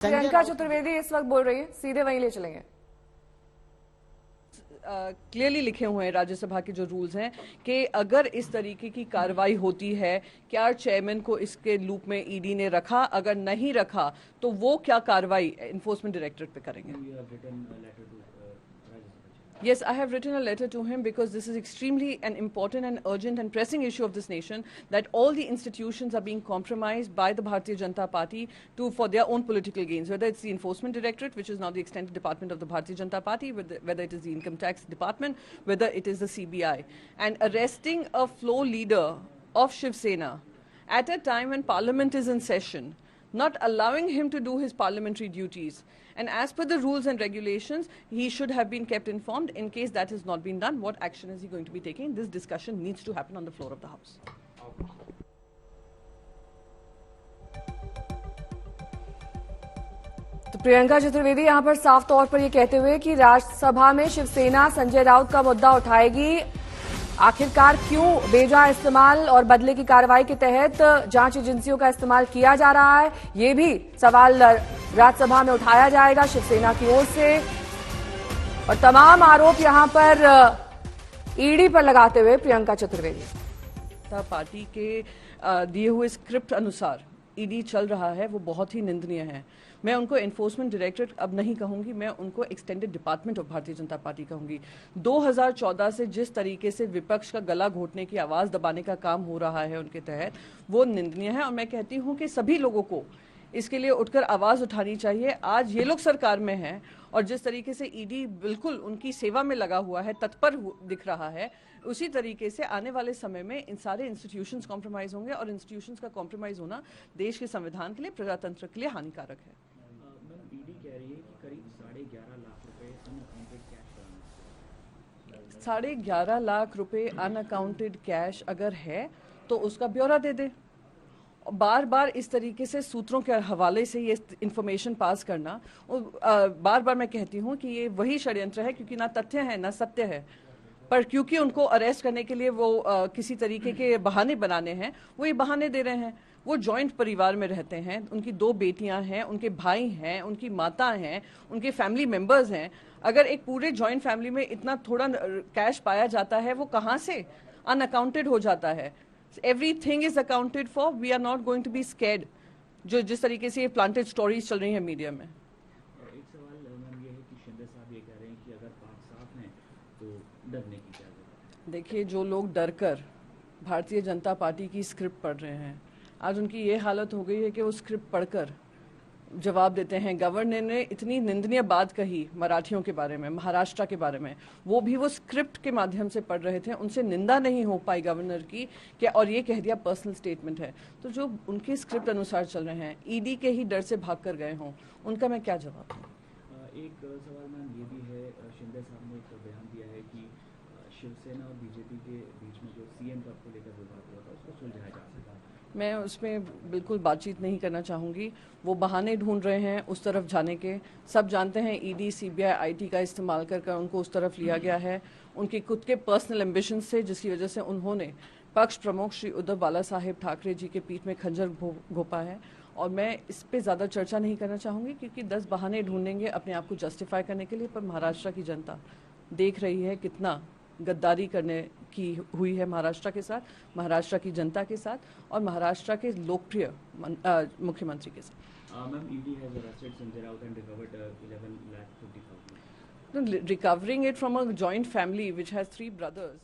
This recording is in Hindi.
प्रियंका चतुर्वेदी इस वक्त बोल रही है, सीधे वहीं ले चलेंगे। क्लियरली लिखे हुए हैं राज्यसभा के जो रूल्स हैं कि अगर इस तरीके की कार्रवाई होती है, क्या चेयरमैन को इसके लूप में ईडी ने रखा, अगर नहीं रखा तो वो क्या कार्रवाई एनफोर्समेंट डायरेक्टरेट पे करेंगे। Yes, I have written a letter to him because this is extremely an important and urgent and pressing issue of this nation, that all the institutions are being compromised by the Bharatiya Janata Party for their own political gains, whether it's the Enforcement Directorate, which is now the extended department of the Bharatiya Janata Party, whether it is the Income Tax Department, whether it is the CBI. And arresting a floor leader of Shiv Sena at a time when Parliament is in session, not allowing him to do his parliamentary duties. And as per the rules and regulations, he should have been kept informed. In case that has not been done, what action is he going to be taking? This discussion needs to happen on the floor of the House. तो प्रियंका चतुर्वेदी यहां पर साफ तौर पर यह कहते हुए कि राज्यसभा में शिवसेना संजय राउत का मुद्दा उठाएगी। आखिरकार क्यों बेजा इस्तेमाल और बदले की कार्रवाई के तहत जांच एजेंसियों का इस्तेमाल किया जा रहा है, ये भी सवाल राज्यसभा में उठाया जाएगा शिवसेना की ओर से। और तमाम आरोप यहां पर ईडी पर लगाते हुए प्रियंका चतुर्वेदी पार्टी के दिए हुए स्क्रिप्ट अनुसार ईडी चल रहा है, वो बहुत ही निंदनीय है। मैं उनको एनफोर्समेंट डायरेक्टरेट अब नहीं कहूंगी, मैं उनको extended department of Bharatiya Janata party कहूंगी। 2014 से जिस तरीके से विपक्ष का गला घोटने की, आवाज दबाने का काम हो रहा है उनके तहत, वो निंदनीय है। और मैं कहती हूं कि सभी लोगों को इसके लिए उठकर आवाज उठानी चाहिए। आज ये लोग सरकार में हैं और जिस तरीके से ईडी बिल्कुल उनकी सेवा में लगा हुआ है, तत्पर दिख रहा है, उसी तरीके से आने वाले समय में इन सारे इंस्टीट्यूशंस कॉम्प्रोमाइज होंगे और इंस्टीट्यूशंस का कॉम्प्रोमाइज होना देश के संविधान के लिए, प्रजातंत्र के लिए हानिकारक है। ईडी कह रही है कि करीब 11.5 लाख रुपए अनअकाउंटेड कैश, 11.5 लाख रुपए अनअकाउंटेड कैश अगर है तो उसका ब्यौरा दे दे। बार बार इस तरीके से सूत्रों के हवाले से ये इंफॉर्मेशन पास करना, बार बार मैं कहती हूँ कि ये वही षड्यंत्र है, क्योंकि ना तथ्य है ना सत्य है, पर क्योंकि उनको अरेस्ट करने के लिए वो किसी तरीके के बहाने बनाने हैं, वो ये बहाने दे रहे हैं। वो जॉइंट परिवार में रहते हैं, उनकी 2 बेटियां हैं, उनके भाई हैं, उनकी माता हैं, उनके फैमिली मेंबर्स हैं। अगर एक पूरे जॉइंट फैमिली में इतना थोड़ा कैश पाया जाता है, वो कहाँ से अनअकाउंटेड हो जाता है? Everything is accounted for. We are not going to be scared. जो जिस तरीके से ये प्लांटेड स्टोरीज चल रही है मीडिया में। एक सवाल मैम ये है कि शिंदे साहब ये कह रहे हैं कि अगर पाक साफ हैं तो डरने की क्या जरूरत है? देखिए, जो लोग डरकर भारतीय जनता पार्टी की स्क्रिप्ट पढ़ रहे हैं, आज उनकी ये हालत हो गई है कि वो स्क्रिप्ट पढ़कर जवाब देते हैं। गवर्नर ने इतनी निंदनीय बात कही मराठियों के बारे में, महाराष्ट्र के बारे में, वो भी वो स्क्रिप्ट के माध्यम से पढ़ रहे थे, उनसे निंदा नहीं हो पाई गवर्नर की कि, और ये कह दिया पर्सनल स्टेटमेंट है। तो जो उनके स्क्रिप्ट अनुसार चल रहे हैं, ईडी के ही डर से भाग कर गए हों, उनका मैं क्या जवाब दूं? एक सवाल मैम ये भी है, शिंदे साहब ने एक बयान दिया है कि शिवसेना और बीजेपी के बीच में जो सीएम पद को लेकर विवाद हुआ था उसको सुलझाया जा सका। मैं उसमें बिल्कुल बातचीत नहीं करना चाहूँगी। वो बहाने ढूंढ रहे हैं उस तरफ जाने के। सब जानते हैं ईडी, सीबीआई, आईटी का इस्तेमाल कर उनको उस तरफ लिया गया है, उनके खुद के पर्सनल एम्बिशन से, जिसकी वजह से उन्होंने पक्ष प्रमुख श्री उद्धव बाला साहेब ठाकरे जी के पीठ में खंजर घोंपा है। और मैं इस पे ज़्यादा चर्चा नहीं करना चाहूँगी, क्योंकि 10 बहाने ढूंढेंगे अपने आप को जस्टिफाई करने के लिए। पर महाराष्ट्र की जनता देख रही है कितना गद्दारी करने की हुई है महाराष्ट्र के साथ, महाराष्ट्र की जनता के साथ और महाराष्ट्र के लोकप्रिय मुख्यमंत्री के साथ। Ma'am, ED has arrested Sanjay Raut and recovered 11,50,000। Recovering it from a joint family which has 3 brothers